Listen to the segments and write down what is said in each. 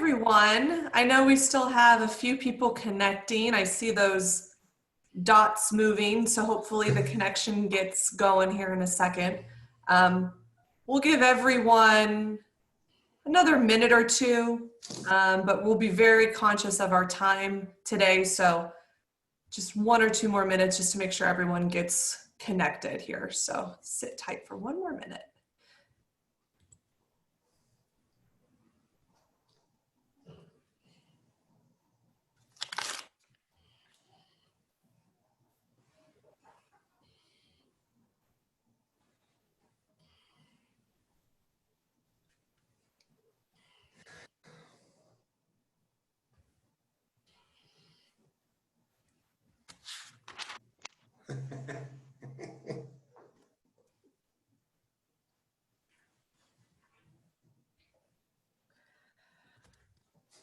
everyone. I know we still have a few people connecting. I see those dots moving, so hopefully the connection gets going here in a second. We'll give everyone another minute or two, but we'll be very conscious of our time today, so just 1 or 2 more minutes just to make sure everyone gets connected here. So sit tight for 1 more minute.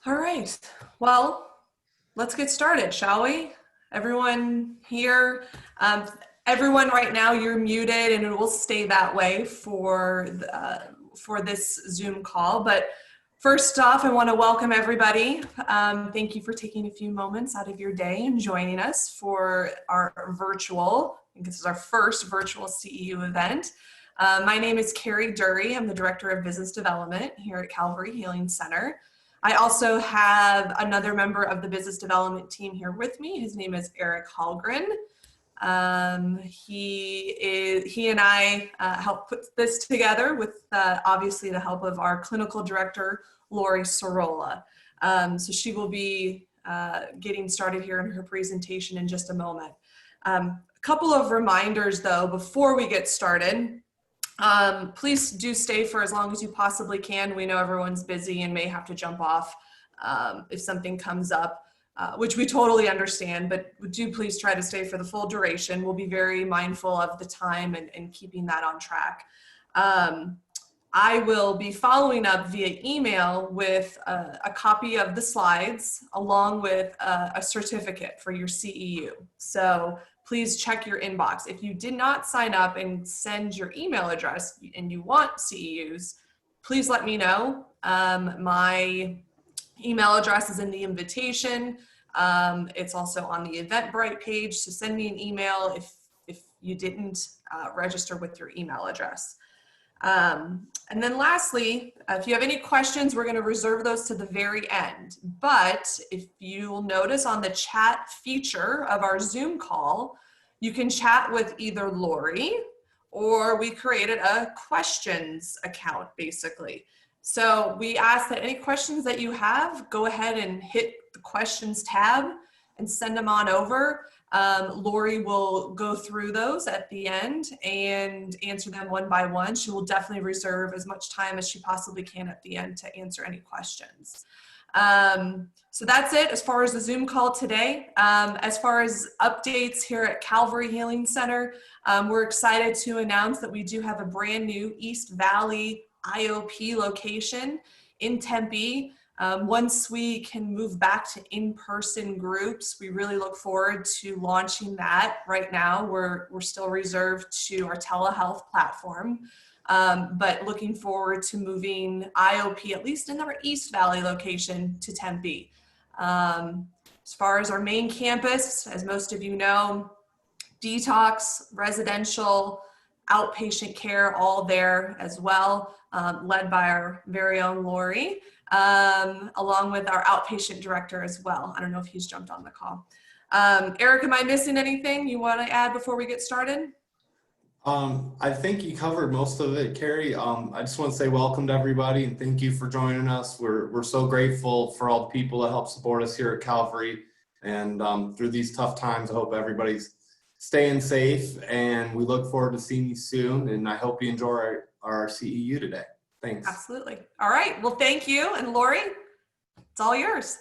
All right, well, let's get started, shall we? Everyone here, everyone right now, you're muted and it will stay that way for this Zoom call. But first off, I want to welcome everybody. Thank you for taking a few moments out of your day and joining us for our virtual, I think this is our first virtual CEU event. My name is Carrie Dury. I'm the Director of Business Development here at Calvary Healing Center. I also have another member of the business development team here with me. His name is Eric Hallgren. He and I helped put this together with obviously the help of our clinical director, Lorie Sirola. So she will be getting started here in her presentation in just a moment. A couple of reminders though, before we get started. Please do stay for as long as you possibly can. We know everyone's busy and may have to jump off if something comes up, which we totally understand, but do please try to stay for the full duration. We'll be very mindful of the time and keeping that on track. I will be following up via email with a copy of the slides along with a certificate for your CEU. So please check your inbox. If you did not sign up and send your email address and you want CEUs, please let me know. My email address is in the invitation. It's also on the Eventbrite page, so send me an email if you didn't register with your email address. And then lastly, if you have any questions, we're going to reserve those to the very end. But if you'll notice on the chat feature of our Zoom call, you can chat with either Lorie or we created a questions account basically. So we ask that any questions that you have, go ahead and hit the questions tab and send them on over. Lorie will go through those at the end and answer them one by one. She will definitely reserve as much time as she possibly can at the end to answer any questions. So that's it as far as the Zoom call today. As far as updates here at Calvary Healing Center, we're excited to announce that we do have a brand new East Valley IOP location in Tempe. Once we can move back to in-person groups, we really look forward to launching that. Right now, we're still reserved to our telehealth platform, but looking forward to moving IOP, at least in our East Valley location, to Tempe. As far as our main campus, as most of you know, detox, residential, outpatient care, all there as well, led by our very own Lorie. Along with our outpatient director as well. I don't know if he's jumped on the call. Eric, am I missing anything you want to add before we get started? I think you covered most of it, Carrie. I just want to say welcome to everybody and thank you for joining us. We're so grateful for all the people that help support us here at Calvary. And through these tough times, I hope everybody's staying safe and we look forward to seeing you soon. And I hope you enjoy our CEU today. Thanks. Absolutely. All right. Well, thank you. And Lorie, it's all yours.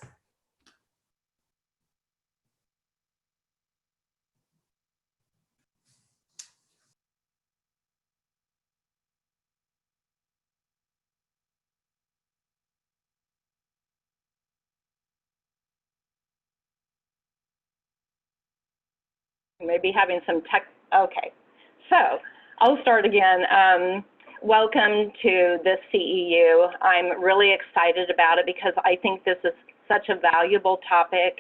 Maybe having some tech. Okay. So I'll start again. welcome to this CEU. I'm really excited about it because I think this is such a valuable topic.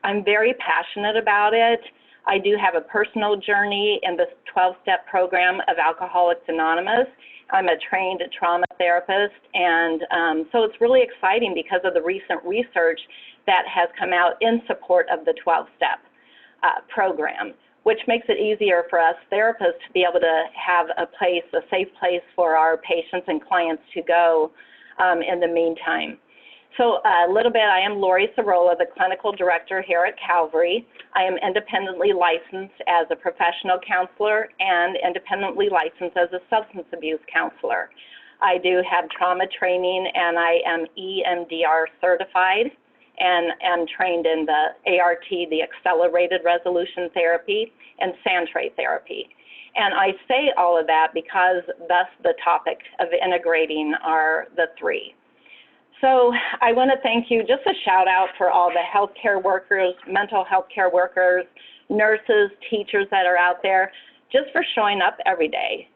I'm very passionate about it. I do have a personal journey in this 12-step program of Alcoholics Anonymous. I'm a trained trauma therapist, and so it's really exciting because of the recent research that has come out in support of the 12-step program, which makes it easier for us therapists to be able to have a safe place for our patients and clients to go in the meantime. So a little bit, I am Lorie Sirola, the clinical director here at Calvary. I am independently licensed as a professional counselor and independently licensed as a substance abuse counselor. I do have trauma training, and I am EMDR certified and am trained in the ART, the Accelerated Resolution Therapy, and Santrate therapy. And I say all of that because thus the topic of integrating are the three. So I want to thank you, just a shout out for all the healthcare workers, mental health care workers, nurses, teachers that are out there, just for showing up every day.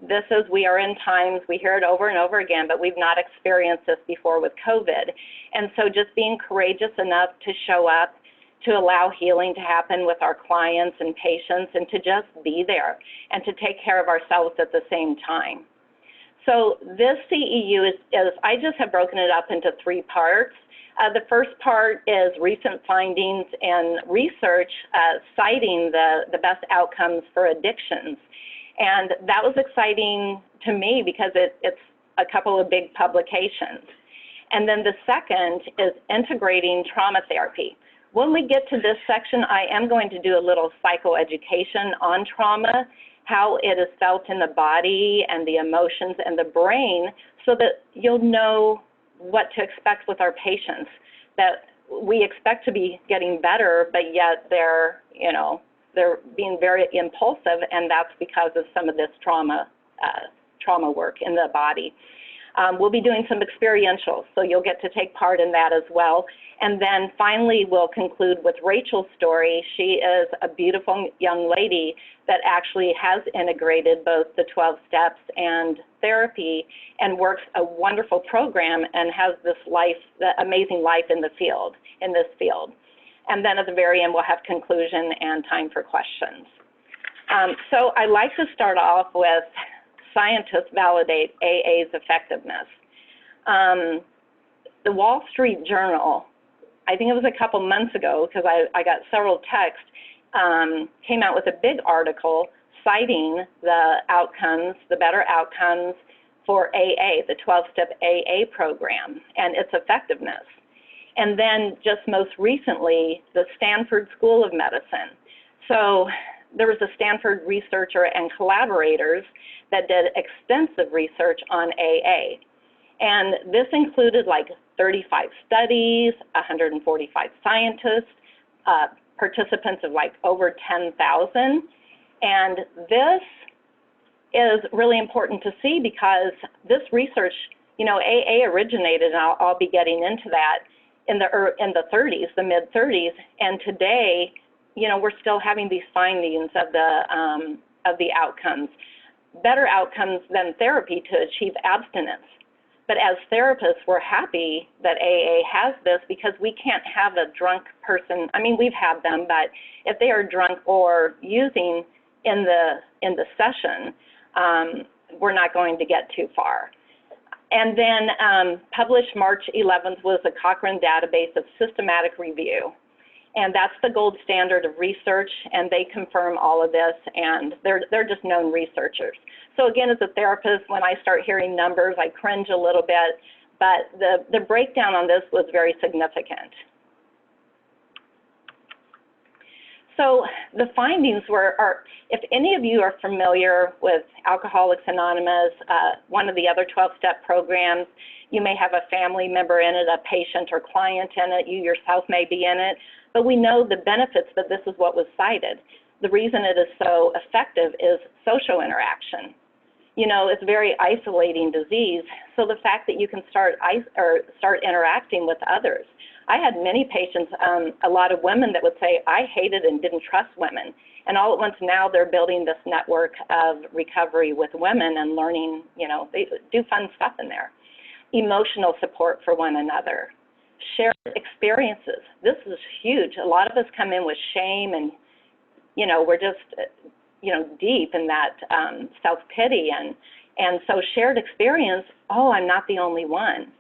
We are in times, we hear it over and over again, but we've not experienced this before with COVID. And so just being courageous enough to show up, to allow healing to happen with our clients and patients, and to just be there and to take care of ourselves at the same time. So this CEU I just have broken it up into three parts. The first part is recent findings and research citing the best outcomes for addictions. And that was exciting to me because it's a couple of big publications. And then the second is integrating trauma therapy. When we get to this section, I am going to do a little psychoeducation on trauma, how it is felt in the body and the emotions and the brain, so that you'll know what to expect with our patients, that we expect to be getting better, but yet they're being very impulsive, and that's because of some of this trauma work in the body. We'll be doing some experientials, so you'll get to take part in that as well. And then finally, we'll conclude with Rachel's story. She is a beautiful young lady that actually has integrated both the 12 steps and therapy and works a wonderful program and has this amazing life in this field. And then at the very end, we'll have conclusion and time for questions. So I like to start off with scientists validate AA's effectiveness. The Wall Street Journal, I think it was a couple months ago, because I got several texts, came out with a big article citing the outcomes, the better outcomes for AA, the 12-step AA program, and its effectiveness. And then just most recently, the Stanford School of Medicine. So there was a Stanford researcher and collaborators that did extensive research on AA. And this included like 35 studies, 145 scientists, participants of like over 10,000. And this is really important to see because this research, AA originated, and I'll be getting into that, in the 30s, the mid-30s, and today, we're still having these findings of the outcomes, better outcomes than therapy to achieve abstinence. But as therapists, we're happy that AA has this because we can't have a drunk person. I mean, we've had them, but if they are drunk or using in the session, we're not going to get too far. And then published March 11th was the Cochrane database of systematic review. And that's the gold standard of research, and they confirm all of this, and they're just known researchers. So again, as a therapist, when I start hearing numbers, I cringe a little bit, but the breakdown on this was very significant. So the findings are, if any of you are familiar with Alcoholics Anonymous, one of the other 12-step programs, you may have a family member in it, a patient or client in it, you yourself may be in it, but we know the benefits, but this is what was cited. The reason it is so effective is social interaction. you know, it's a very isolating disease. So the fact that you can start interacting with others. I had many patients, a lot of women that would say, I hated and didn't trust women. And all at once now they're building this network of recovery with women and learning, you know, they do fun stuff in there. Emotional support for one another. Shared experiences. This is huge. A lot of us come in with shame and, you know, we're just, you know, deep in that self-pity. And so shared experience, oh, I'm not the only one.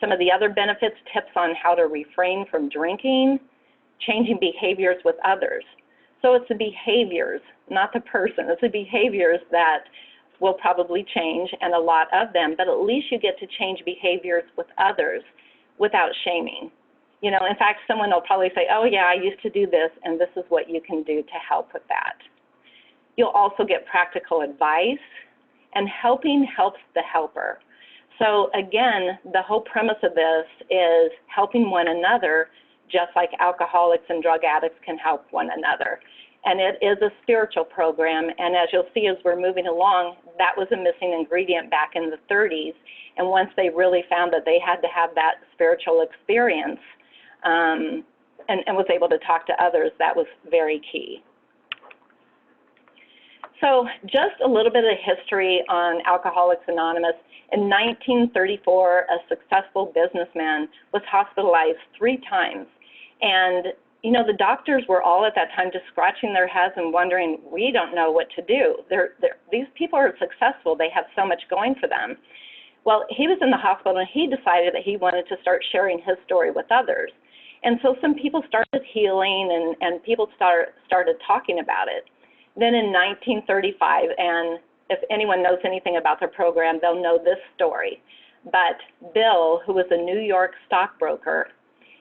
Some of the other benefits, tips on how to refrain from drinking, changing behaviors with others. So it's the behaviors, not the person. It's the behaviors that will probably change, and a lot of them, but at least you get to change behaviors with others without shaming. You know, in fact, someone will probably say, oh yeah, I used to do this, and this is what you can do to help with that. You'll also get practical advice, and helping helps the helper. So again, the whole premise of this is helping one another, just like alcoholics and drug addicts can help one another. And it is a spiritual program, and as you'll see as we're moving along, that was a missing ingredient back in the 30s. And once they really found that they had to have that spiritual experience and was able to talk to others, that was very key. So just a little bit of history on Alcoholics Anonymous. In 1934, a successful businessman was hospitalized 3 times. And, you know, the doctors were all at that time just scratching their heads and wondering, we don't know what to do. These people are successful. They have so much going for them. Well, he was in the hospital, and he decided that he wanted to start sharing his story with others. And so some people started healing, and people started talking about it. Then in 1935, and if anyone knows anything about their program, they'll know this story. But Bill, who was a New York stockbroker,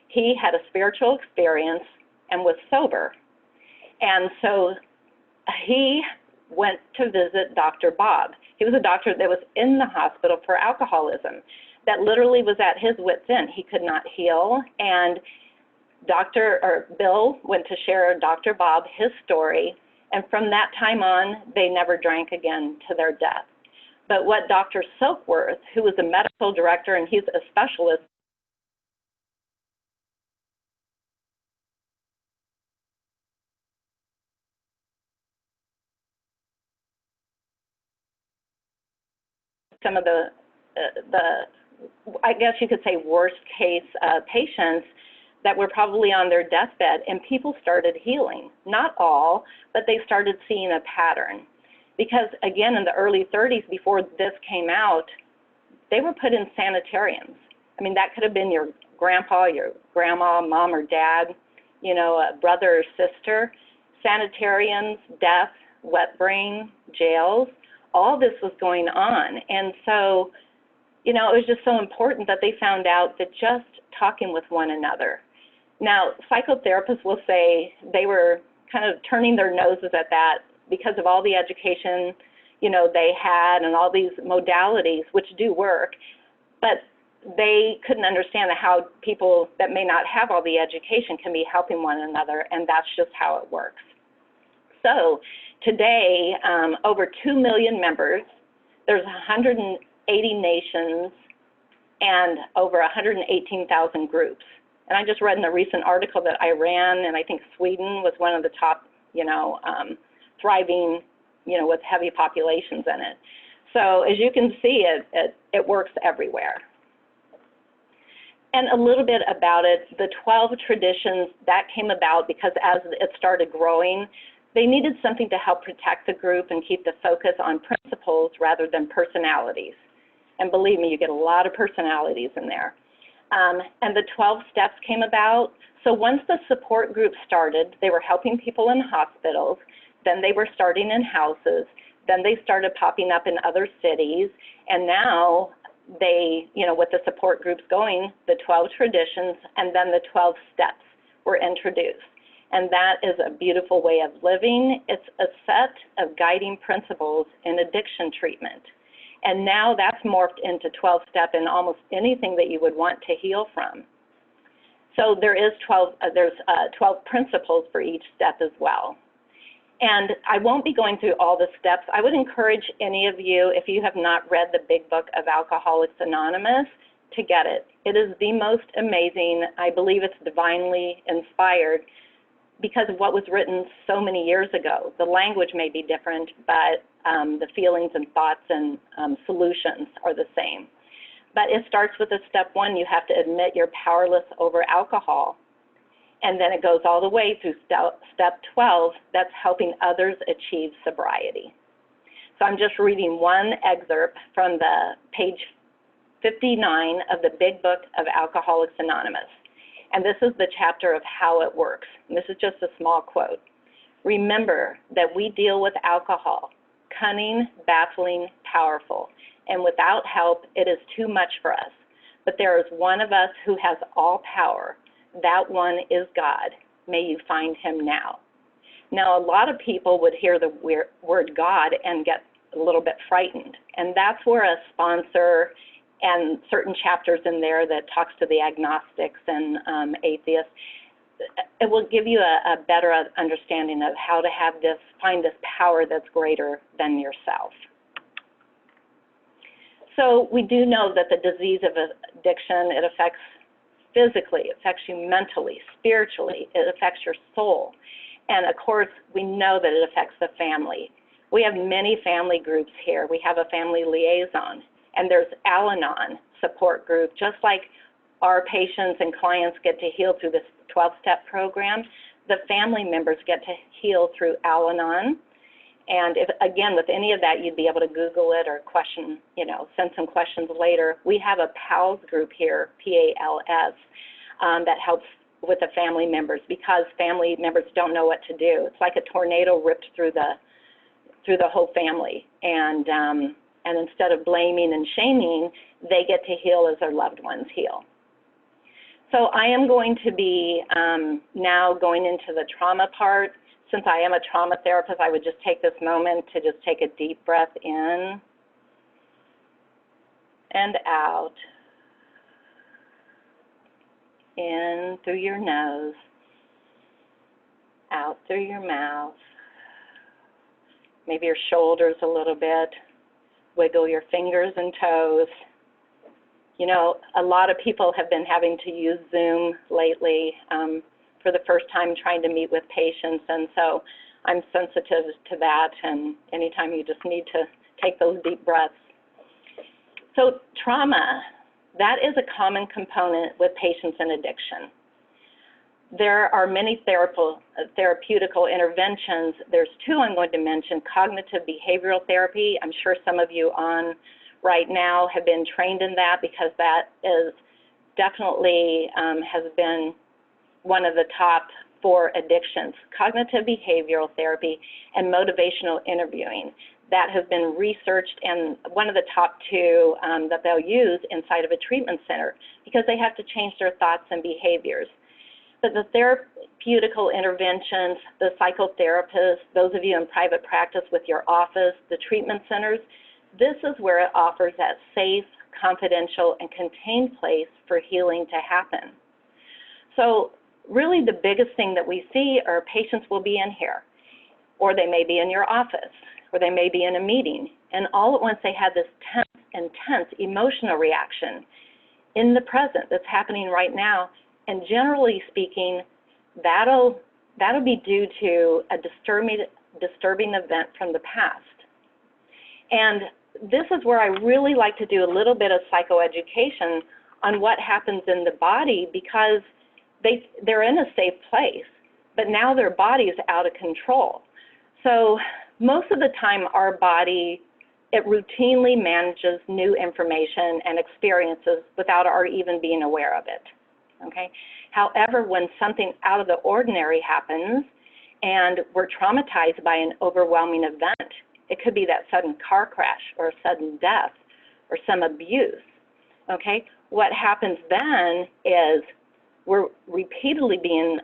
he had a spiritual experience and was sober. And so he went to visit Dr. Bob. He was a doctor that was in the hospital for alcoholism, that literally was at his wit's end. He could not heal. And Bill went to share Dr. Bob his story. And from that time on, they never drank again to their death. But what Dr. Silkworth, who was a medical director, and he's a specialist, some of the I guess you could say worst case patients that were probably on their deathbed, and people started healing. Not all, but they started seeing a pattern. Because again, in the early 30s, before this came out, they were put in sanitariums. I mean, that could have been your grandpa, your grandma, mom or dad, you know, a brother or sister. Sanitariums, death, wet brain, jails, all this was going on. And so, you know, it was just so important that they found out that just talking with one another. Now, psychotherapists will say they were kind of turning their noses at that because of all the education, you know, they had and all these modalities, which do work, but they couldn't understand how people that may not have all the education can be helping one another, and that's just how it works. So today, over 2 million members, there's 180 nations, and over 118,000 groups. And I just read in a recent article that Iran and I think Sweden was one of the top, you know, thriving, you know, with heavy populations in it. So as you can see, it works everywhere. And a little bit about it, the 12 traditions, that came about because as it started growing, they needed something to help protect the group and keep the focus on principles rather than personalities. And believe me, you get a lot of personalities in there. And the 12 steps came about. So once the support group started, they were helping people in hospitals, then they were starting in houses, then they started popping up in other cities, and now they, you know, with the support groups going, the 12 traditions and then the 12 steps were introduced. And that is a beautiful way of living. It's a set of guiding principles in addiction treatment. And now that's morphed into 12-step in almost anything that you would want to heal from. So there's 12 principles for each step as well. And I won't be going through all the steps. I would encourage any of you, if you have not read the Big Book of Alcoholics Anonymous, to get it. It is the most amazing. I believe it's divinely inspired because of what was written so many years ago. The language may be different, but the feelings and thoughts and solutions are the same. But it starts with a step 1. You have to admit you're powerless over alcohol. And then it goes all the way through step 12, that's helping others achieve sobriety. So I'm just reading one excerpt from the page 59 of the Big Book of Alcoholics Anonymous. And this is the chapter of how it works. And this is just a small quote. Remember that we deal with alcohol, cunning, baffling, powerful, and without help, it is too much for us. But there is one of us who has all power. That one is God. May you find him now. Now, a lot of people would hear the word God and get a little bit frightened. And that's where a sponsor and certain chapters in there that talks to the agnostics and atheists, it will give you a better understanding of how to have this, find this power that's greater than yourself. So we do know that the disease of addiction, it affects physically, it affects you mentally, spiritually, it affects your soul. And of course, we know that it affects the family. We have many family groups here. We have a family liaison, and there's Al-Anon support group. Just like our patients and clients get to heal through this 12-step program, the family members get to heal through Al-Anon. And if, again, with any of that, you'd be able to Google it or question, send some questions later. We have a PALS group here, P-A-L-S, that helps with the family members because family members don't know what to do. It's like a tornado ripped through the whole family. And instead of blaming and shaming, they get to heal as their loved ones heal. So I am going to be now going into the trauma part. Since I am a trauma therapist, I would just take this moment to just take a deep breath in and out. In through your nose, out through your mouth. Maybe your shoulders a little bit. Wiggle your fingers and toes. A lot of people have been having to use Zoom lately. For the first time trying to meet with patients, and so I'm sensitive to that, and anytime you just need to take those deep breaths. So trauma, that is a common component with patients in addiction. There are many therapeutical interventions. There's 2 I'm going to mention: cognitive behavioral therapy. I'm sure some of you on right now have been trained in that because that is definitely has been one of the top 4 addictions: cognitive behavioral therapy and motivational interviewing. That has been researched, and one of the top 2 that they'll use inside of a treatment center because they have to change their thoughts and behaviors. But the therapeutical interventions, the psychotherapists, those of you in private practice with your office, the treatment centers, this is where it offers that safe, confidential, and contained place for healing to happen. So really the biggest thing that we see are patients will be in here, or they may be in your office, or they may be in a meeting, and all at once they have this tense, intense emotional reaction in the present that's happening right now, and generally speaking, that'll be due to a disturbing event from the past. And this is where I really like to do a little bit of psychoeducation on what happens in the body, because they're in a safe place, but now their body is out of control. So most of the time our body, it routinely manages new information and experiences without our even being aware of it, okay? However, when something out of the ordinary happens and we're traumatized by an overwhelming event, it could be that sudden car crash or a sudden death or some abuse, okay? What happens then is we're repeatedly being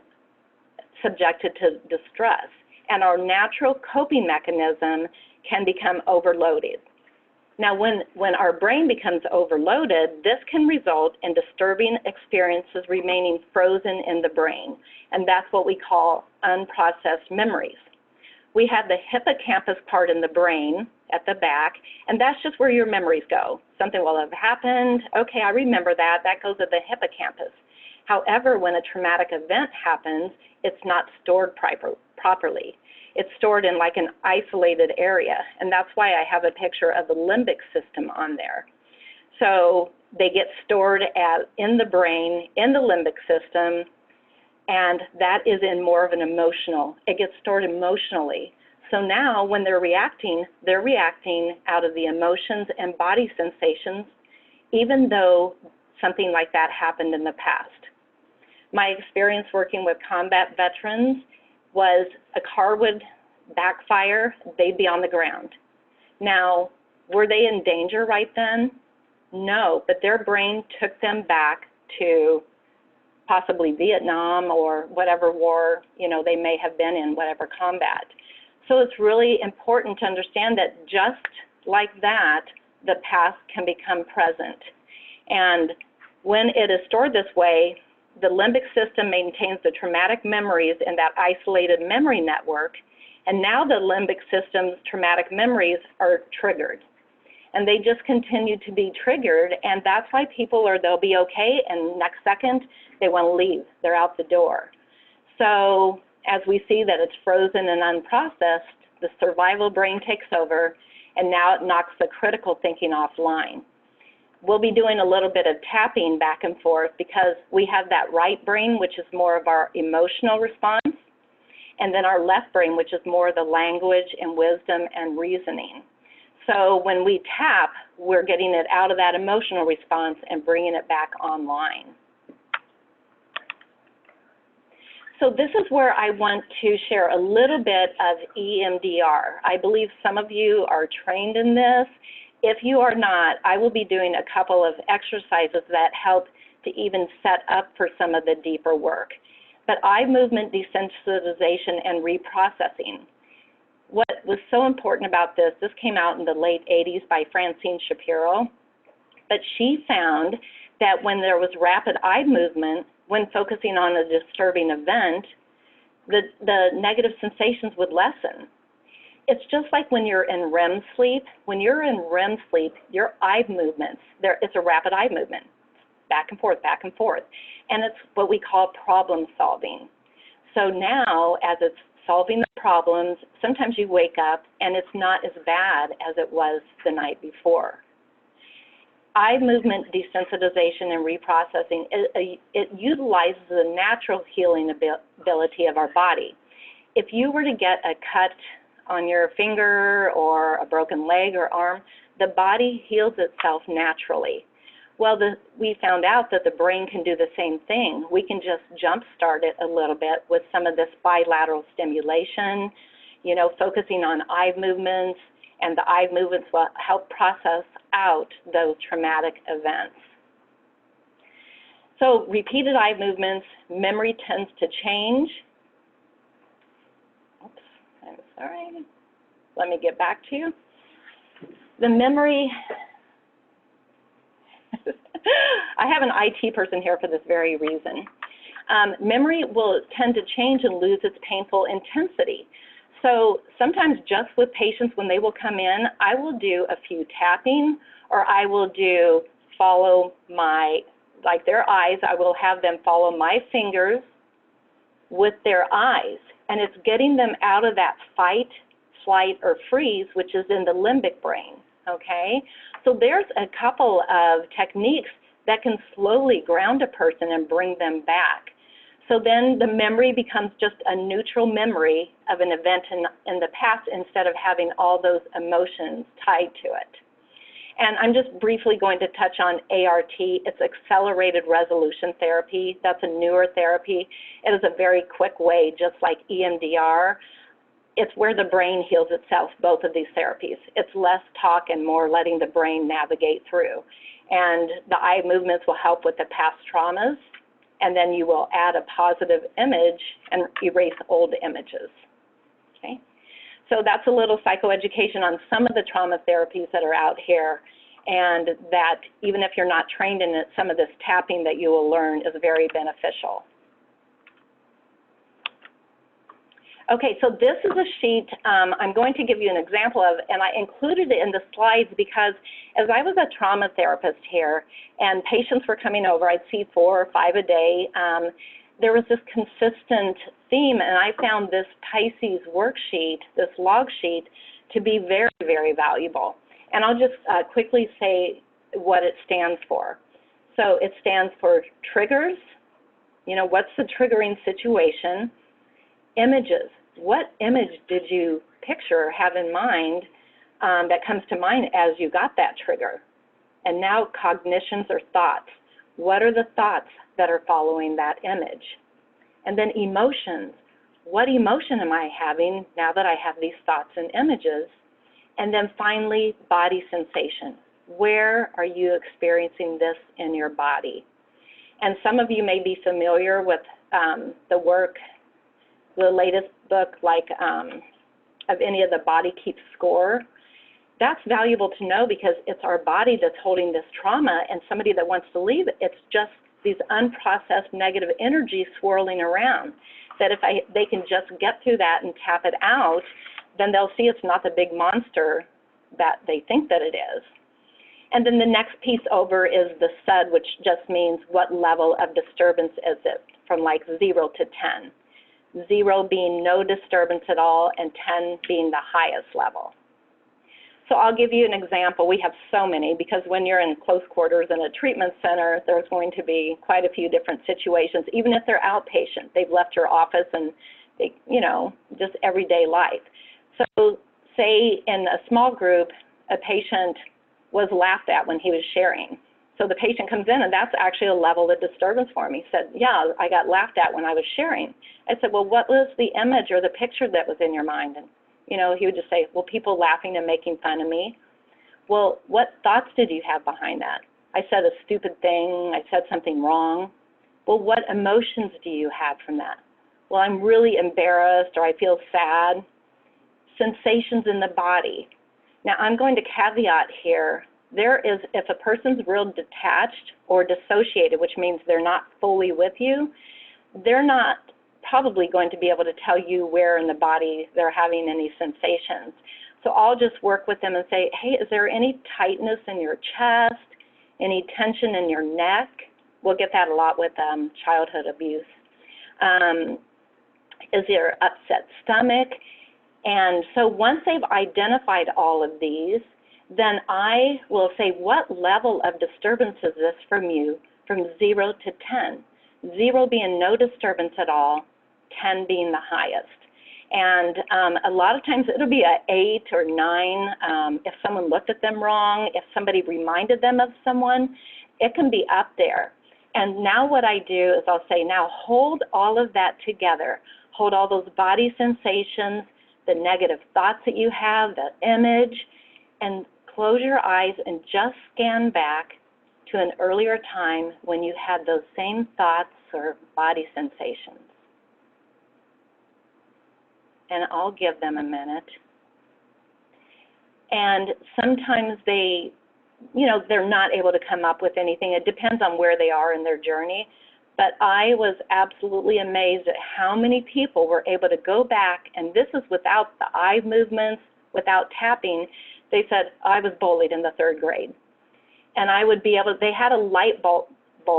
subjected to distress, and our natural coping mechanism can become overloaded. Now, when our brain becomes overloaded, this can result in disturbing experiences remaining frozen in the brain, and that's what we call unprocessed memories. we have the hippocampus part in the brain at the back, and that's just where your memories go. Something will have happened, okay, I remember that, that goes to the hippocampus. However, when a traumatic event happens, it's not stored properly. It's stored in like an isolated area, and that's why I have a picture of the limbic system on there. So they get stored in the brain, in the limbic system, and that is in more of an emotional, it gets stored emotionally. So now when they're reacting out of the emotions and body sensations, even though something like that happened in the past. My experience working with combat veterans was a car would backfire, they'd be on the ground. Now, were they in danger right then? No, but their brain took them back to possibly Vietnam or whatever war, you know, they may have been in, whatever combat. So it's really important to understand that just like that, the past can become present. And when it is stored this way, the limbic system maintains the traumatic memories in that isolated memory network, and now the limbic system's traumatic memories are triggered. And they just continue to be triggered, and that's why people they'll be okay, and next second, they want to leave. They're out the door. So as we see that it's frozen and unprocessed, the survival brain takes over, and now it knocks the critical thinking offline. We'll be doing a little bit of tapping back and forth because we have that right brain, which is more of our emotional response, and then our left brain, which is more the language and wisdom and reasoning. So when we tap, we're getting it out of that emotional response and bringing it back online. So this is where I want to share a little bit of EMDR. I believe some of you are trained in this. If you are not, I will be doing a couple of exercises that help to even set up for some of the deeper work. But eye movement desensitization and reprocessing. What was so important about this came out in the late 80s by Francine Shapiro, but she found that when there was rapid eye movement, when focusing on a disturbing event, the negative sensations would lessen. It's just like when you're in REM sleep. When you're in REM sleep, your eye movements, it's a rapid eye movement, back and forth, and it's what we call problem solving. So now, as it's solving the problems, sometimes you wake up and it's not as bad as it was the night before. Eye movement desensitization and reprocessing, it utilizes the natural healing ability of our body. If you were to get a cut on your finger or a broken leg or arm, the body heals itself naturally. Well, we found out that the brain can do the same thing. We can just jumpstart it a little bit with some of this bilateral stimulation, you know, focusing on eye movements, and the eye movements will help process out those traumatic events. So repeated eye movements, memory tends to change. Oops, I'm sorry. Let me get back to you. The memory, I have an IT person here for this very reason. Memory will tend to change and lose its painful intensity. So sometimes just with patients, when they will come in, I will do a few tapping, or I will do follow like their eyes, I will have them follow my fingers with their eyes. And it's getting them out of that fight, flight, or freeze, which is in the limbic brain, okay? So there's a couple of techniques that can slowly ground a person and bring them back. So then the memory becomes just a neutral memory of an event in the past instead of having all those emotions tied to it. And I'm just briefly going to touch on ART. It's accelerated resolution therapy. That's a newer therapy. It is a very quick way, just like EMDR. It's where the brain heals itself, both of these therapies. It's less talk and more letting the brain navigate through. And the eye movements will help with the past traumas, and then you will add a positive image and erase old images, okay? So that's a little psychoeducation on some of the trauma therapies that are out here, and that even if you're not trained in it, some of this tapping that you will learn is very beneficial. Okay, so this is a sheet I'm going to give you an example of, and I included it in the slides because as I was a trauma therapist here and patients were coming over, I'd see 4 or 5 a day, there was this consistent theme, and I found this Pisces worksheet, this log sheet, to be very, very valuable. And I'll just quickly say what it stands for. So it stands for triggers, you know, what's the triggering situation? Images, what image did you picture or have in mind that comes to mind as you got that trigger? And now cognitions or thoughts. What are the thoughts that are following that image? And then emotions. What emotion am I having now that I have these thoughts and images? And then finally, body sensation. Where are you experiencing this in your body? And some of you may be familiar with the work, the latest book, like of any of the Body Keeps Score. That's valuable to know because it's our body that's holding this trauma, and somebody that wants to leave, it's just these unprocessed negative energies swirling around. That if they can just get through that and tap it out, then they'll see it's not the big monster that they think that it is. And then the next piece over is the SUD, which just means what level of disturbance is it, from like 0 to 10. 0 being no disturbance at all, and 10 being the highest level. So I'll give you an example. We have so many, because when you're in close quarters in a treatment center, there's going to be quite a few different situations. Even if they're outpatient, they've left your office and they, you know, just everyday life. So say in a small group, a patient was laughed at when he was sharing. So the patient comes in, and that's actually a level of disturbance for him. He said, yeah, I got laughed at when I was sharing. I said, well, what was the image or the picture that was in your mind? And, you know, he would just say, well, people laughing and making fun of me. Well, what thoughts did you have behind that? I said a stupid thing. I said something wrong. Well, what emotions do you have from that? Well, I'm really embarrassed, or I feel sad. Sensations in the body. Now, I'm going to caveat here. There is, if a person's real detached or dissociated, which means they're not fully with you, they're not probably going to be able to tell you where in the body they're having any sensations. So I'll just work with them and say, hey, is there any tightness in your chest, any tension in your neck? We'll get that a lot with childhood abuse. Is there upset stomach? And so once they've identified all of these, then I will say, what level of disturbance is this from you, from 0 to 10? 0 being no disturbance at all, 10 being the highest. And a lot of times it'll be an 8 or 9. If someone looked at them wrong, if somebody reminded them of someone, it can be up there. And now what I do is I'll say, now hold all of that together. Hold all those body sensations, the negative thoughts that you have, the image, and close your eyes and just scan back to an earlier time when you had those same thoughts or body sensations. And I'll give them a minute. And sometimes they, you know, they're not able to come up with anything. It depends on where they are in their journey. But I was absolutely amazed at how many people were able to go back, and this is without the eye movements, without tapping. They said, I was bullied in the 3rd grade. And I would be able, they had a light bulb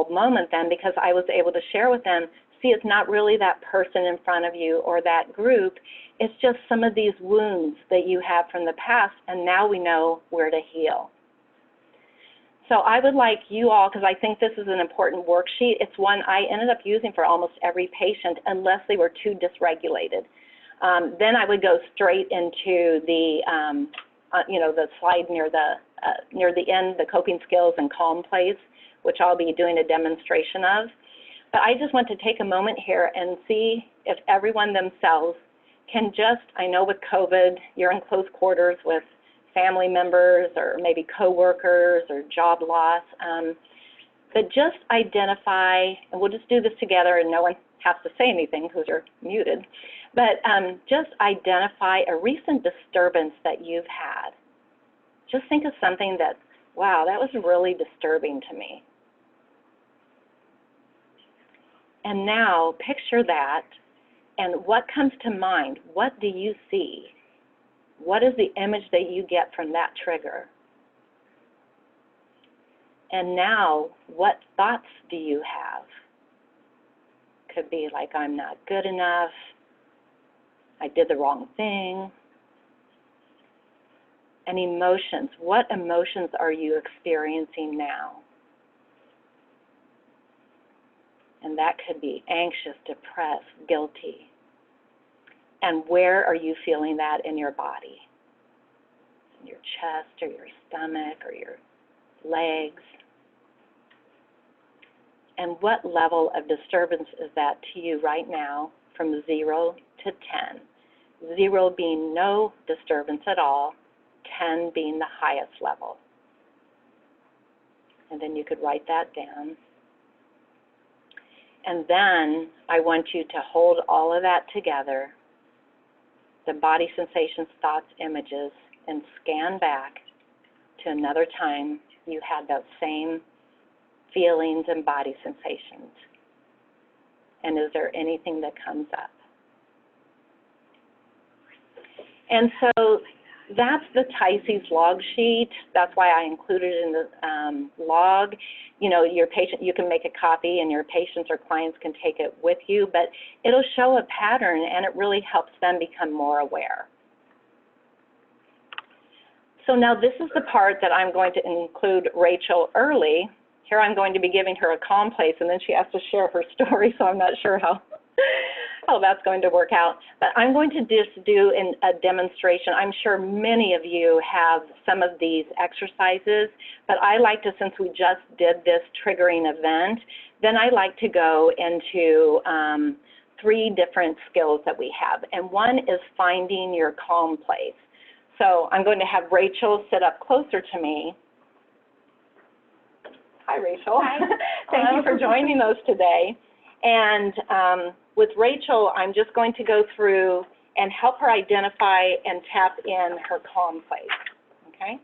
moment then, because I was able to share with them, see, it's not really that person in front of you or that group. It's just some of these wounds that you have from the past, and now we know where to heal. So I would like you all, because I think this is an important worksheet, it's one I ended up using for almost every patient unless they were too dysregulated. Then I would go straight into the, you know, the slide near the end, the coping skills and calm place, which I'll be doing a demonstration of. But I just want to take a moment here and see if everyone themselves can just, I know with COVID, you're in close quarters with family members or maybe coworkers or job loss, but just identify, and we'll just do this together and no one has to say anything because you're muted, but just identify a recent disturbance that you've had. Just think of something that, wow, that was really disturbing to me. And now picture that And what comes to mind? What do you see? What is the image that you get from that trigger? And now, what thoughts do you have? Could be like, I'm not good enough, I did the wrong thing. And emotions, what emotions are you experiencing now? And that could be anxious, depressed, guilty. And where are you feeling that in your body? In your chest or your stomach or your legs? And what level of disturbance is that to you right now from 0 to 10? 0 being no disturbance at all, 10 being the highest level. And then you could write that down. And then I want you to hold all of that together, the body sensations, thoughts, images, and scan back to another time you had those same feelings and body sensations. And is there anything that comes up? And so that's the TISES log sheet. That's why I included it in the log. You know, your patient, you can make a copy and your patients or clients can take it with you, but it'll show a pattern and it really helps them become more aware. So now this is the part that I'm going to include Rachel early. Here I'm going to be giving her a calm place and then she has to share her story, so I'm not sure how that's going to work out. But I'm going to just do a demonstration. I'm sure many of you have some of these exercises, but I like to, since we just did this triggering event, then I like to go into 3 different skills that we have. And one is finding your calm place. So I'm going to have Rachel sit up closer to me. Hi, Rachel. Hi. Thank you for joining us today. And with Rachel, I'm just going to go through and help her identify and tap in her calm place, okay?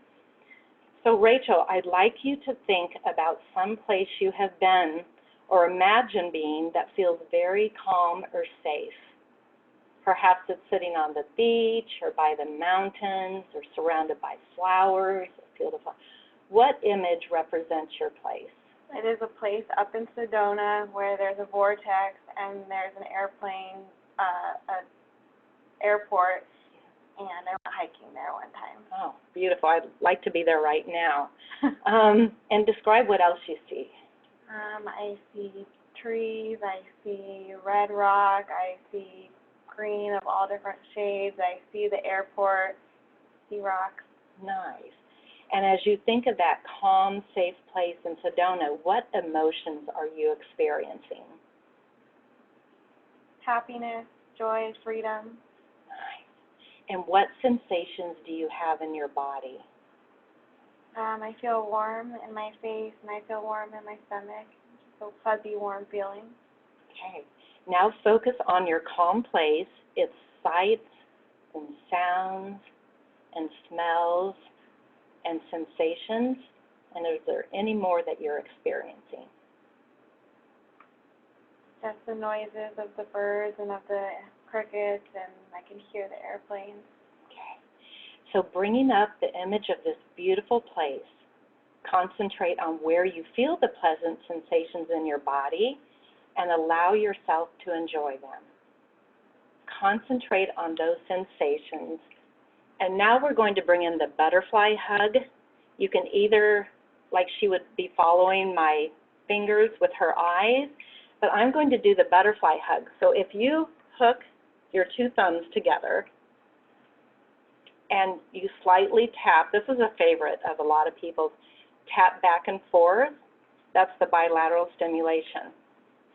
So Rachel, I'd like you to think about some place you have been or imagine being that feels very calm or safe. Perhaps it's sitting on the beach or by the mountains or surrounded by flowers, a field of flowers. What image represents your place? It is a place up in Sedona where there's a vortex and there's an airplane, airport, and I went hiking there one time. Oh, beautiful. I'd like to be there right now. And describe what else you see. I see trees, I see red rock, I see green of all different shades, I see the airport, see rocks. Nice. And as you think of that calm, safe place in Sedona, what emotions are you experiencing? Happiness, joy, freedom. Nice. And what sensations do you have in your body? I feel warm in my face and I feel warm in my stomach. Just a fuzzy, warm feeling. Okay. Now focus on your calm place, its sights and sounds and smells and sensations, and is there any more that you're experiencing? Just the noises of the birds and of the crickets, and I can hear the airplanes. Okay. So bringing up the image of this beautiful place, concentrate on where you feel the pleasant sensations in your body and allow yourself to enjoy them. Concentrate on those sensations. And now we're going to bring in the butterfly hug. You can either, like she would be following my fingers with her eyes, but I'm going to do the butterfly hug. So if you hook your 2 thumbs together and you slightly tap, this is a favorite of a lot of people, tap back and forth, that's the bilateral stimulation.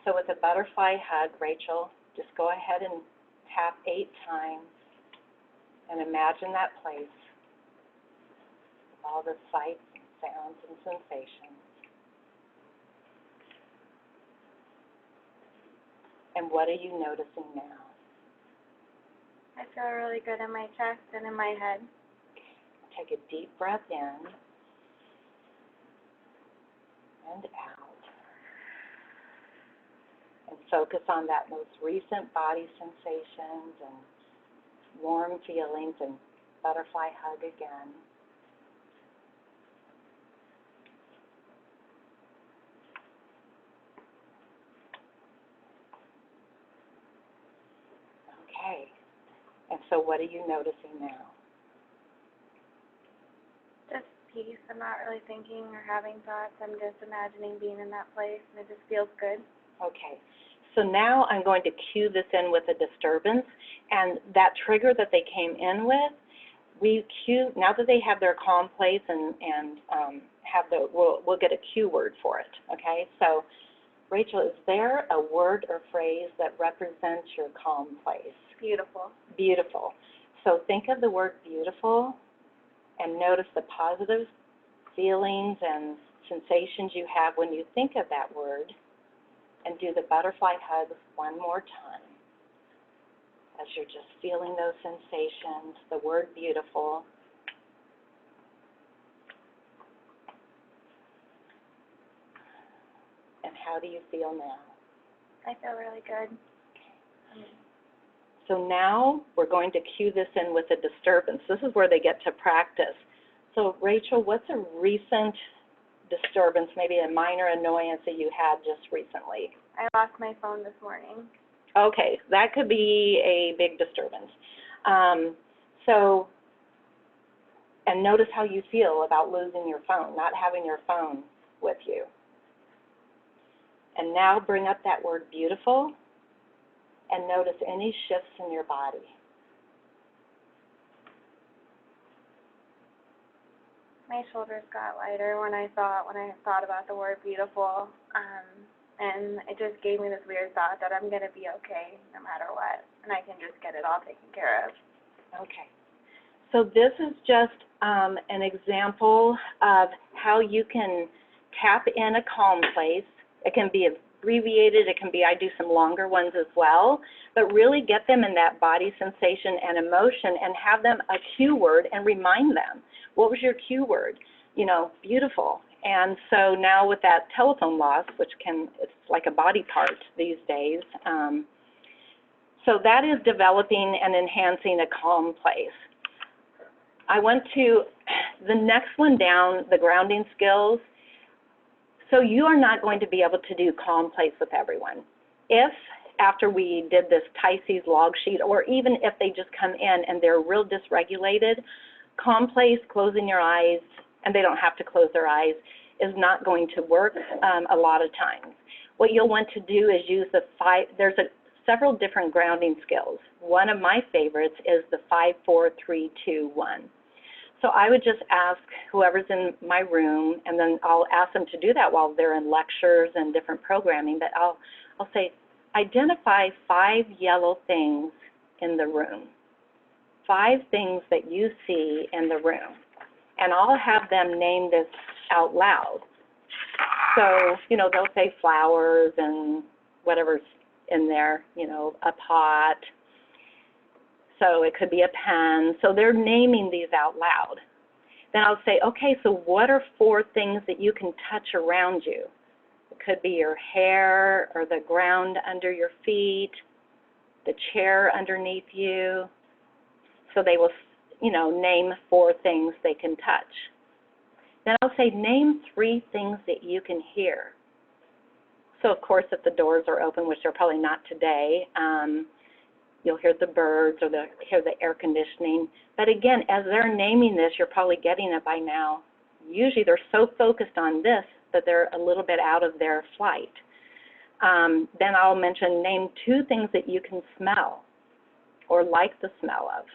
So with a butterfly hug, Rachel, just go ahead and tap 8 times. And imagine that place with all the sights and sounds and sensations. And what are you noticing now? I feel really good in my chest and in my head. Take a deep breath in and out. And focus on that most recent body sensations and warm feelings, and butterfly hug again. Okay, and so what are you noticing now? Just peace. I'm not really thinking or having thoughts. I'm just imagining being in that place, and it just feels good. Okay, so now I'm going to cue this in with a disturbance, and that trigger that they came in with, we cue, now that they have their calm place and have the, we'll get a cue word for it, okay? So, Rachel, is there a word or phrase that represents your calm place? Beautiful. Beautiful. So think of the word beautiful and notice the positive feelings and sensations you have when you think of that word, and do the butterfly hugs one more time as you're just feeling those sensations, the word beautiful. And how do you feel now? I feel really good. So now we're going to cue this in with a disturbance. This is where they get to practice. So Rachel, what's a recent disturbance, maybe a minor annoyance that you had just recently? I lost my phone this morning. Okay, that could be a big disturbance. And notice how you feel about losing your phone, not having your phone with you. And now bring up that word beautiful and notice any shifts in your body. My shoulders got lighter when I thought about the word beautiful, and it just gave me this weird thought that I'm going to be okay no matter what, and I can just get it all taken care of. Okay. So this is just an example of how you can tap in a calm place. It can be abbreviated, it can be, I do some longer ones as well, but really get them in that body sensation and emotion and have them a cue word and remind them. What was your cue word? You know, beautiful. And so now with that telephone loss, which it's like a body part these days, so that is developing and enhancing a calm place. I went to the next one down, the grounding skills. So you are not going to be able to do calm place with everyone. If after we did this Pisces log sheet, or even if they just come in and they're real dysregulated, calm place, closing your eyes, and they don't have to close their eyes, is not going to work a lot of times. What you'll want to do is use there's several different grounding skills. One of my favorites is the 5, 4, 3, 2, 1. So I would just ask whoever's in my room, and then I'll ask them to do that while they're in lectures and different programming, but I'll say, identify 5 yellow things in the room. 5 things that you see in the room. And I'll have them name this out loud. So, you know, they'll say flowers and whatever's in there, you know, a pot. So it could be a pen. So they're naming these out loud. Then I'll say, okay, so what are 4 things that you can touch around you? It could be your hair or the ground under your feet, the chair underneath you. So they will, you know, name 4 things they can touch. Then I'll say, name 3 things that you can hear. So of course, if the doors are open, which they're probably not today, you'll hear the birds or hear the air conditioning. But again, as they're naming this, you're probably getting it by now. Usually they're so focused on this that they're a little bit out of their flight. Then I'll mention, name 2 things that you can smell or like the smell of.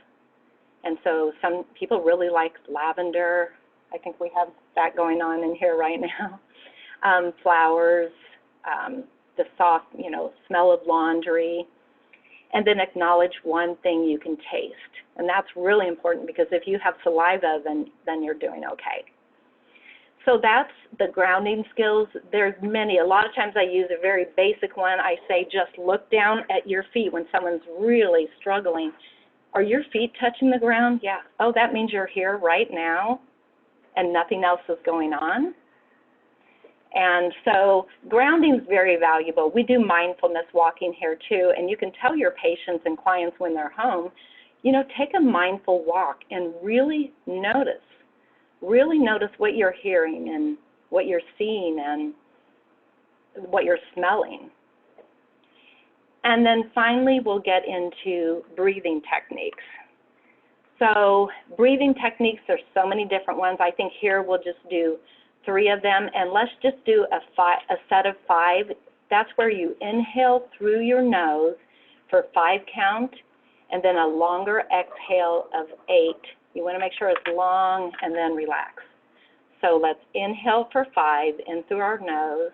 And so some people really like lavender. I think we have that going on in here right now. Flowers, the soft, you know, smell of laundry. And then acknowledge 1 thing you can taste. And that's really important because if you have saliva, then you're doing okay. So that's the grounding skills. There's many. A lot of times I use a very basic one. I say just look down at your feet when someone's really struggling. Are your feet touching the ground? Yeah. Oh, that means you're here right now and nothing else is going on. And so grounding is very valuable. We do mindfulness walking here too, and you can tell your patients and clients when they're home, you know, take a mindful walk and really notice what you're hearing and what you're seeing and what you're smelling. And then finally, we'll get into breathing techniques. So breathing techniques, there's so many different ones. I think here we'll just do 3 of them, and let's just do a set of 5. That's where you inhale through your nose for 5 count, and then a longer exhale of 8. You want to make sure it's long and then relax. So let's inhale for 5 in through our nose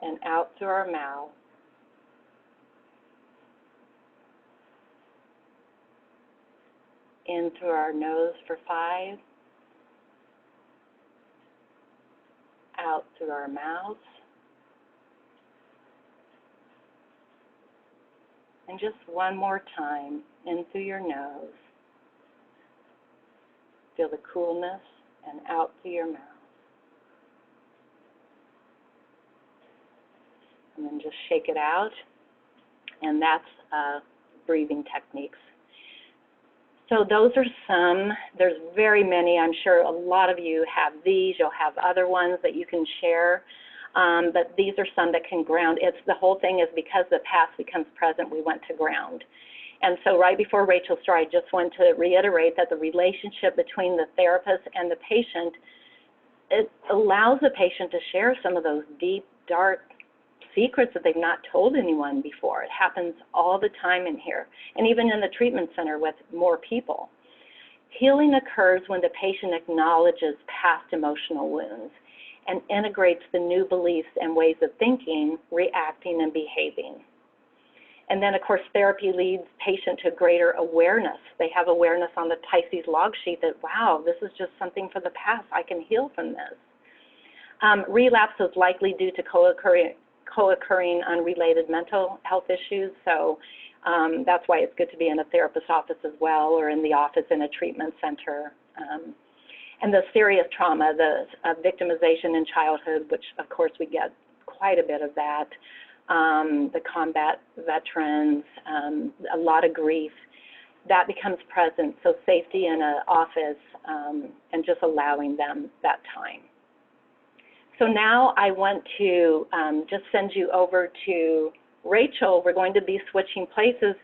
and out through our mouth. In through our nose for 5. Out through our mouths. And just one more time, in through your nose. Feel the coolness, and out through your mouth. And then just shake it out. And that's breathing techniques. So those are some. There's very many. I'm sure a lot of you have these. You'll have other ones that you can share. But these are some that can ground. The whole thing is because the past becomes present, we went to ground. And so right before Rachel's story, I just want to reiterate that the relationship between the therapist and the patient, it allows the patient to share some of those deep, dark secrets that they've not told anyone before. It happens all the time in here, and even in the treatment center with more people. Healing occurs when the patient acknowledges past emotional wounds and integrates the new beliefs and ways of thinking, reacting, and behaving. And then, of course, therapy leads patient to greater awareness. They have awareness on the Pisces log sheet that, wow, this is just something for the past. I can heal from this. Relapse is likely due to co-occurring unrelated mental health issues. So that's why it's good to be in a therapist's office as well, or in the office in a treatment center. And the serious trauma, the victimization in childhood, which of course we get quite a bit of that, the combat veterans, a lot of grief, that becomes present. So safety in an office and just allowing them that time. So now I want to just send you over to Rachel. We're going to be switching places.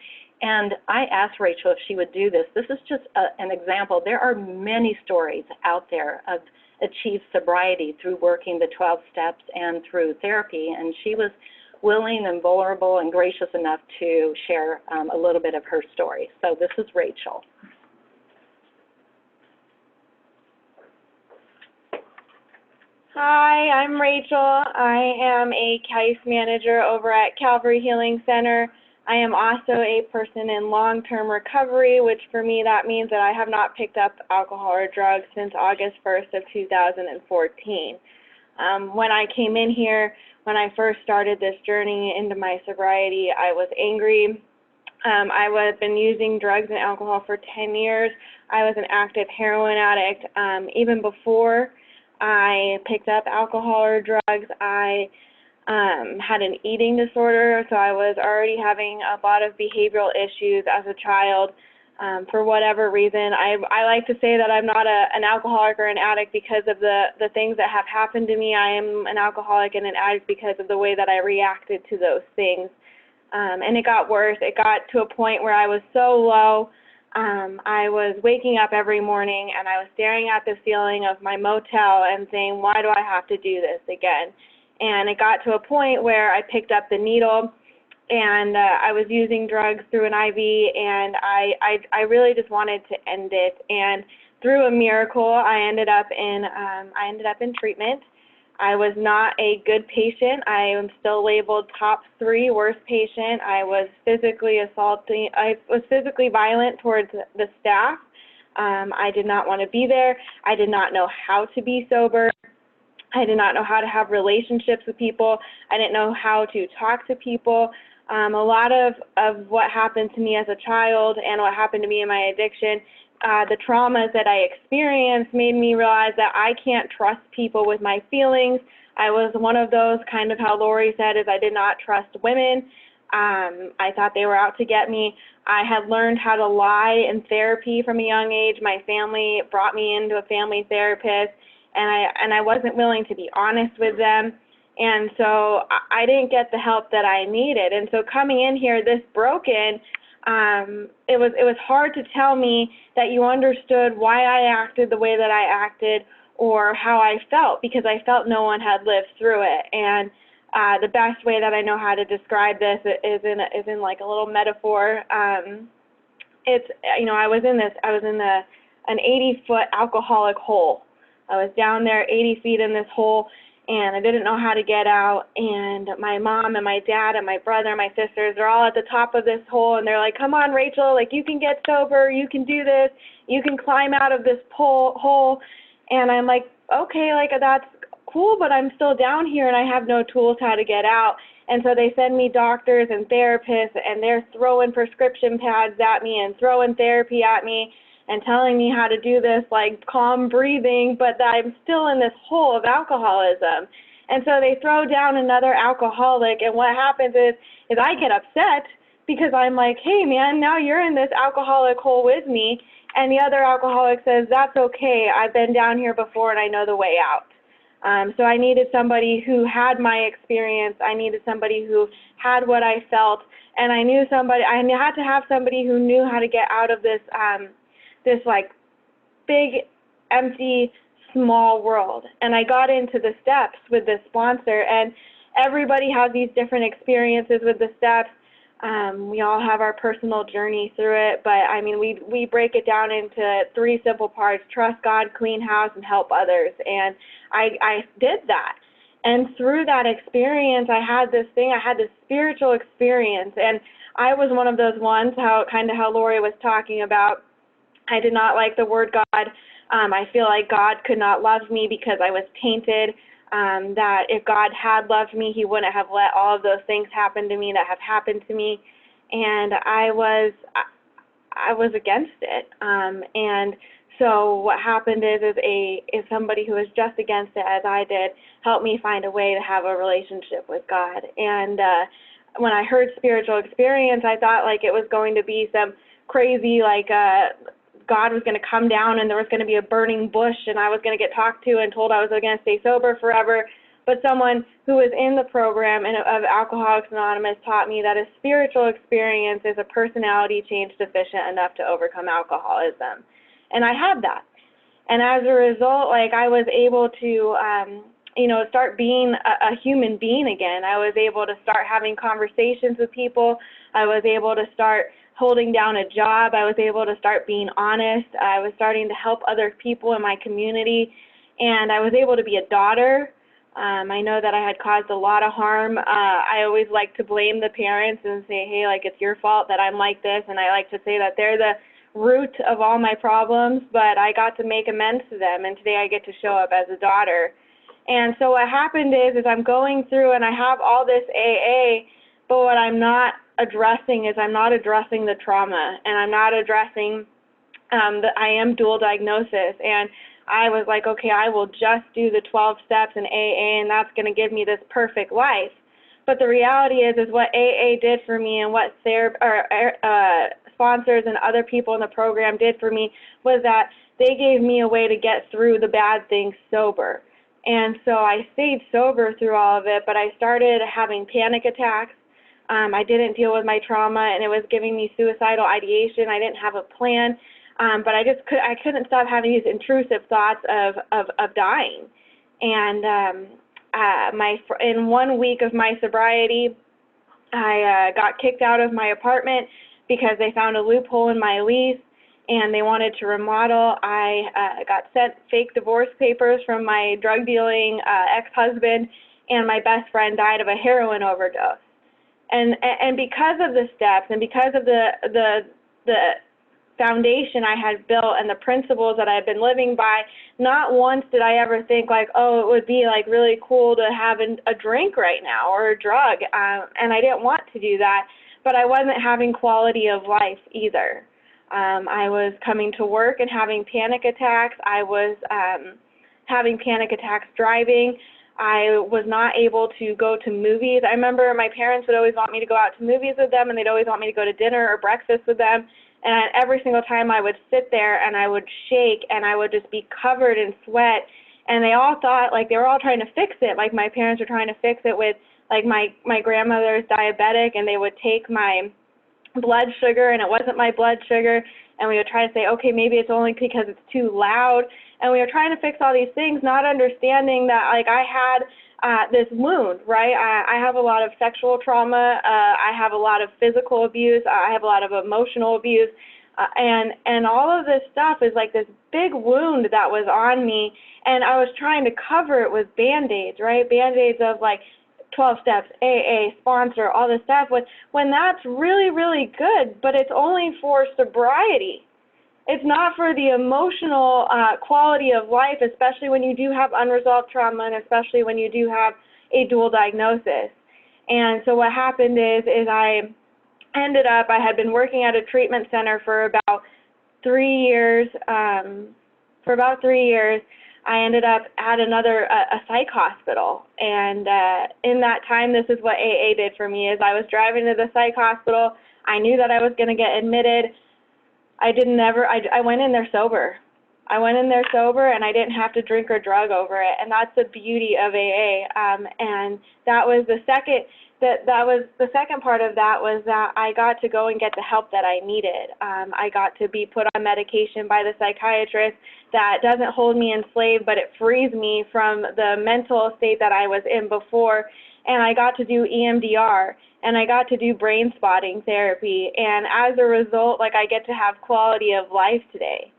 And I asked Rachel if she would do this. This is just an example. There are many stories out there of achieved sobriety through working the 12 steps and through therapy. And she was willing and vulnerable and gracious enough to share a little bit of her story. So this is Rachel. Hi, I'm Rachel. I am a case manager over at Calvary Healing Center. I am also a person in long-term recovery, which for me that means that I have not picked up alcohol or drugs since August 1st of 2014. When I came in here, when I first started this journey into my sobriety, I was angry. I had been using drugs and alcohol for 10 years. I was an active heroin addict. Even before I picked up alcohol or drugs, I had an eating disorder, so I was already having a lot of behavioral issues as a child. For whatever reason, I like to say that I'm not an alcoholic or an addict because of the things that have happened to me. I am an alcoholic and an addict because of the way that I reacted to those things. And it got worse. It got to a point where I was so low. I was waking up every morning and I was staring at the ceiling of my motel and saying, why do I have to do this again? And it got to a point where I picked up the needle and I was using drugs through an IV, and I really just wanted to end it. And through a miracle, I ended up in treatment. I was not a good patient. I am still labeled top 3 worst patient. I was physically violent towards the staff. I did not want to be there. I did not know how to be sober. I did not know how to have relationships with people. I didn't know how to talk to people. A lot of what happened to me as a child and what happened to me in my addiction the traumas that I experienced made me realize that I can't trust people with my feelings. I was one of those, kind of how Lorie said, is I did not trust women. I thought they were out to get me. I had learned how to lie in therapy from a young age. My family brought me into a family therapist, and I wasn't willing to be honest with them. And so I didn't get the help that I needed. And so coming in here this broken, it was hard to tell me that you understood why I acted the way that I acted or how I felt, because I felt no one had lived through it. And the best way that I know how to describe this is in like a little metaphor. It's, you know, I was in an 80-foot alcoholic hole. I was down there 80 feet in this hole, and I didn't know how to get out. And my mom and my dad and my brother and my sisters are all at the top of this hole, and they're like, "Come on, Rachel, like, you can get sober, you can do this, you can climb out of this hole." And I'm like, okay, like, that's cool, but I'm still down here and I have no tools how to get out. And so they send me doctors and therapists, and they're throwing prescription pads at me and throwing therapy at me and telling me how to do this, like, calm breathing, but that I'm still in this hole of alcoholism. And so they throw down another alcoholic, and what happens is I get upset because I'm like, hey, man, now you're in this alcoholic hole with me. And the other alcoholic says, that's okay, I've been down here before and I know the way out. So I needed somebody who had my experience. I needed somebody who had what I felt, and I had to have somebody who knew how to get out of this, this like big, empty, small world. And I got into the steps with this sponsor, and everybody has these different experiences with the steps. We all have our personal journey through it, but I mean, we break it down into 3 simple parts: trust God, clean house, and help others. And I did that. And through that experience, I had this spiritual experience. And I was one of those ones, how Lorie was talking about. I did not like the word God. I feel like God could not love me because I was tainted. That if God had loved me, he wouldn't have let all of those things happen to me that have happened to me. And I was against it. And so what happened is somebody who was just against it, as I did, helped me find a way to have a relationship with God. And when I heard spiritual experience, I thought like it was going to be some crazy, like, God was going to come down and there was going to be a burning bush and I was going to get talked to and told I was going to stay sober forever. But someone who was in the program of Alcoholics Anonymous taught me that a spiritual experience is a personality change sufficient enough to overcome alcoholism. And I had that. And as a result, like, I was able to, start being a human being again. I was able to start having conversations with people. I was able to start holding down a job. I was able to start being honest. I was starting to help other people in my community, and I was able to be a daughter. I know that I had caused a lot of harm. I always like to blame the parents and say, hey, like, it's your fault that I'm like this, and I like to say that they're the root of all my problems, but I got to make amends to them, and today I get to show up as a daughter. And so what happened is I'm going through and I have all this AA, but what I'm not addressing is I'm not addressing the trauma, and I'm not addressing that I am dual diagnosis. And I was like, okay, I will just do the 12 steps in AA, and that's going to give me this perfect life. But the reality is what AA did for me and what sponsors and other people in the program did for me was that they gave me a way to get through the bad things sober. And so I stayed sober through all of it, but I started having panic attacks. I didn't deal with my trauma, and it was giving me suicidal ideation. I didn't have a plan, but I couldn't stop having these intrusive thoughts of dying. And in 1 week of my sobriety, I got kicked out of my apartment because they found a loophole in my lease, and they wanted to remodel. I got sent fake divorce papers from my drug dealing ex-husband, and my best friend died of a heroin overdose. And because of the steps and because of the foundation I had built and the principles that I've been living by, not once did I ever think like, oh, it would be like really cool to have a drink right now or a drug. And I didn't want to do that, but I wasn't having quality of life either. I was coming to work and having panic attacks. I was having panic attacks driving. I was not able to go to movies. I remember my parents would always want me to go out to movies with them, and they'd always want me to go to dinner or breakfast with them. And every single time I would sit there and I would shake and I would just be covered in sweat. And they all thought, like, they were all trying to fix it. Like, my parents were trying to fix it with, like, my grandmother's diabetic, and they would take my blood sugar, and it wasn't my blood sugar. And we would try to say, okay, maybe it's only because it's too loud. And we were trying to fix all these things, not understanding that, like, I had this wound, right? I have a lot of sexual trauma. I have a lot of physical abuse. I have a lot of emotional abuse. And all of this stuff is like this big wound that was on me. And I was trying to cover it with Band-Aids, right? Band-Aids of, like, 12 steps, AA, sponsor, all this stuff, when that's really, really good, but it's only for sobriety. It's not for the emotional quality of life, especially when you do have unresolved trauma and especially when you do have a dual diagnosis. And so what happened is I ended up, I had been working at a treatment center for about 3 years. I ended up at a psych hospital. And in that time, this is what AA did for me, is I was driving to the psych hospital. I knew that I was going to get admitted. I went in there sober. I went in there sober, and I didn't have to drink or drug over it. And that's the beauty of AA. And that was the second. That was the second part of that, was that I got to go and get the help that I needed. I got to be put on medication by the psychiatrist that doesn't hold me enslaved, but it frees me from the mental state that I was in before. And I got to do EMDR, and I got to do brain spotting therapy. And as a result, like, I get to have quality of life today.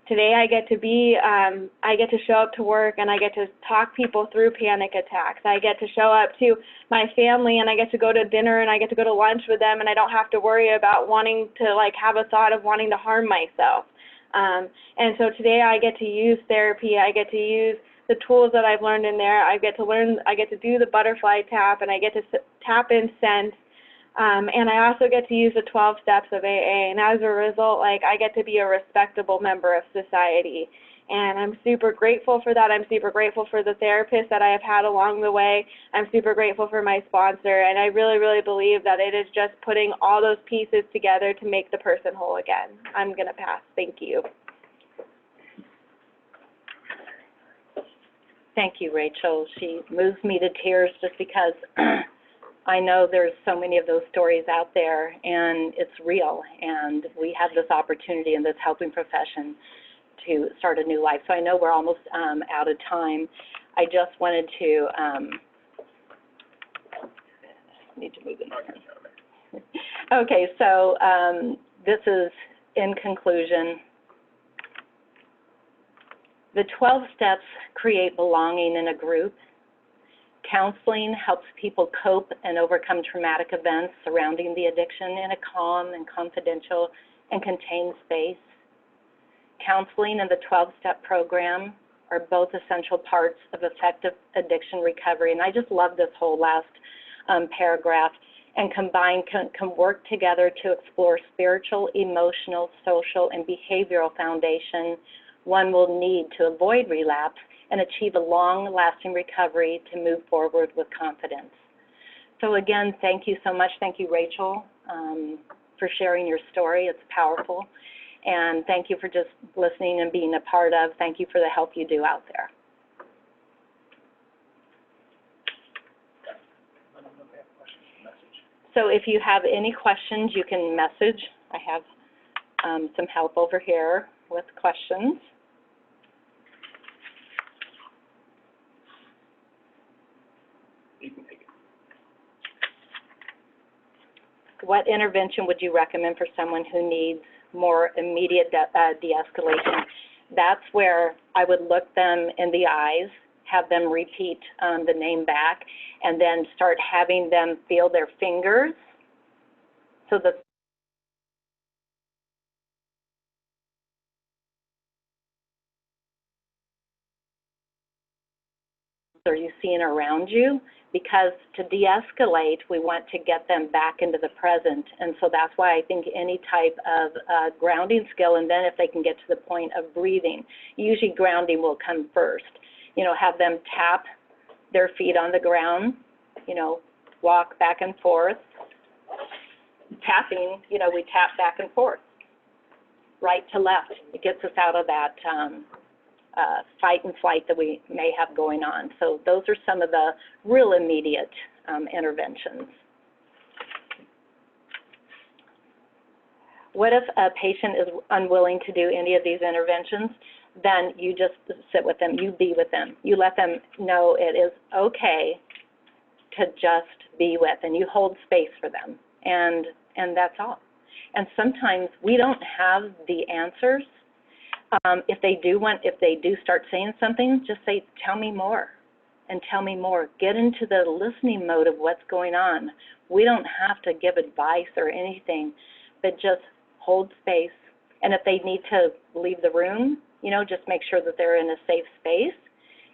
Today I get to show up to work, and I get to talk people through panic attacks. I get to show up to my family, and I get to go to dinner, and I get to go to lunch with them, and I don't have to worry about wanting to, like, have a thought of wanting to harm myself. And so today I get to use therapy. I get to use the tools that I've learned in there. I get to do the butterfly tap, and I get to tap in sense. And I also get to use the 12 steps of AA, and as a result, like, I get to be a respectable member of society. And I'm super grateful for that. I'm super grateful for the therapist that I have had along the way. I'm super grateful for my sponsor, and I really, really believe that it is just putting all those pieces together to make the person whole again. I'm going to pass. Thank you. Thank you, Rachel. She moves me to tears just because I know there's so many of those stories out there, and it's real, and we have this opportunity in this helping profession to start a new life. So I know we're almost out of time. I just wanted to need to move in. Okay, so this is in conclusion. The 12 steps create belonging in a group. Counseling helps people cope and overcome traumatic events surrounding the addiction in a calm and confidential and contained space. Counseling and the 12-step program are both essential parts of effective addiction recovery. And I just love this whole last paragraph. And combined can work together to explore spiritual, emotional, social, and behavioral foundation one will need to avoid relapse and achieve a long-lasting recovery to move forward with confidence. So again, thank you so much. Thank you, Rachel, for sharing your story. It's powerful. And thank you for just listening and being a part of. Thank you for the help you do out there. So if you have any questions, you can message. I have some help over here with questions. What intervention would you recommend for someone who needs more immediate de-escalation? That's where I would look them in the eyes, have them repeat the name back, and then start having them feel their fingers. So the are you seeing around you? Because to de-escalate, we want to get them back into the present. And so that's why I think any type of grounding skill, and then if they can get to the point of breathing, usually grounding will come first. You know, have them tap their feet on the ground, you know, walk back and forth. Tapping, you know, we tap back and forth, right to left. It gets us out of that fight and flight that we may have going on. So those are some of the real immediate interventions. What if a patient is unwilling to do any of these interventions? Then you just sit with them, you be with them. You let them know it is okay to just be with, and you hold space for them. And that's all. And sometimes we don't have the answers. If they do start saying something, just say, tell me more, and tell me more. Get into the listening mode of what's going on. We don't have to give advice or anything, but just hold space. And if they need to leave the room, you know, just make sure that they're in a safe space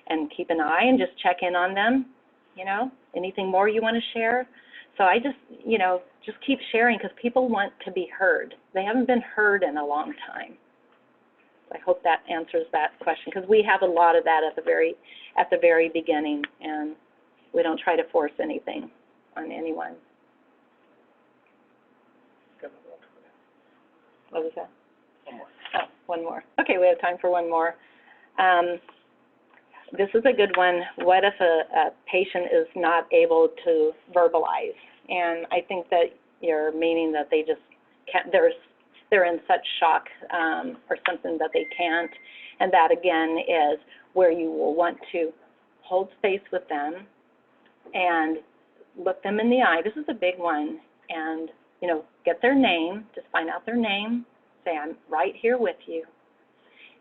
and keep an eye and just check in on them. You know, anything more you want to share? So I just, you know, just keep sharing, because people want to be heard. They haven't been heard in a long time. I hope that answers that question, because we have a lot of that at the very beginning, and we don't try to force anything on anyone. What was that? One more. Oh, one more. Okay, we have time for one more. This is a good one. What if a patient is not able to verbalize? And I think that you're meaning that they just can't, they're in such shock or something that they can't. And that, again, is where you will want to hold space with them and look them in the eye. This is a big one. And, you know, get their name, just find out their name, say, I'm right here with you.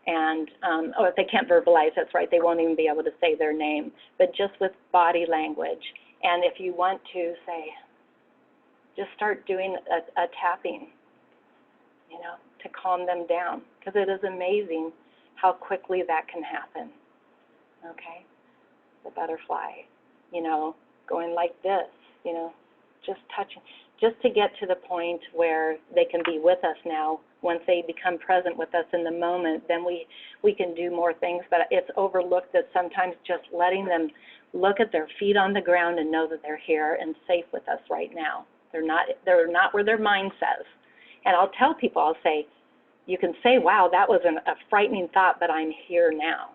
And, or if they can't verbalize, that's right, they won't even be able to say their name, but just with body language. And if you want to say, just start doing a tapping, you know, to calm them down, because it is amazing how quickly that can happen, okay? The butterfly, you know, going like this, you know, just touching, just to get to the point where they can be with us now. Once they become present with us in the moment, then we can do more things, but it's overlooked that sometimes just letting them look at their feet on the ground and know that they're here and safe with us right now. They're not where their mind says. And I'll tell people, I'll say, you can say, wow, that was a frightening thought, but I'm here now.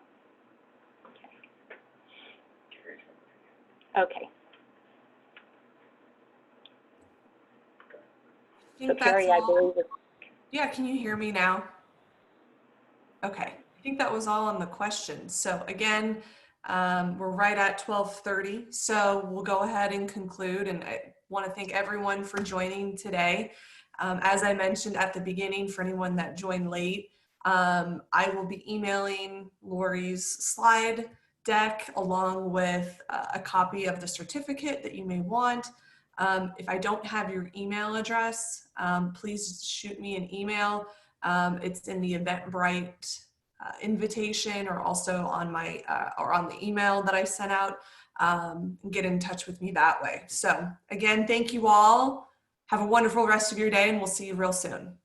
Okay. So Carrie, I believe it's... Yeah, can you hear me now? Okay, I think that was all on the questions. So again, we're right at 12:30, so we'll go ahead and conclude. And I want to thank everyone for joining today. As I mentioned at the beginning, for anyone that joined late, I will be emailing Lorie's slide deck along with a copy of the certificate that you may want. If I don't have your email address, please shoot me an email. It's in the Eventbrite invitation, or also on my or on the email that I sent out. Get in touch with me that way. So again, thank you all. Have a wonderful rest of your day, and we'll see you real soon.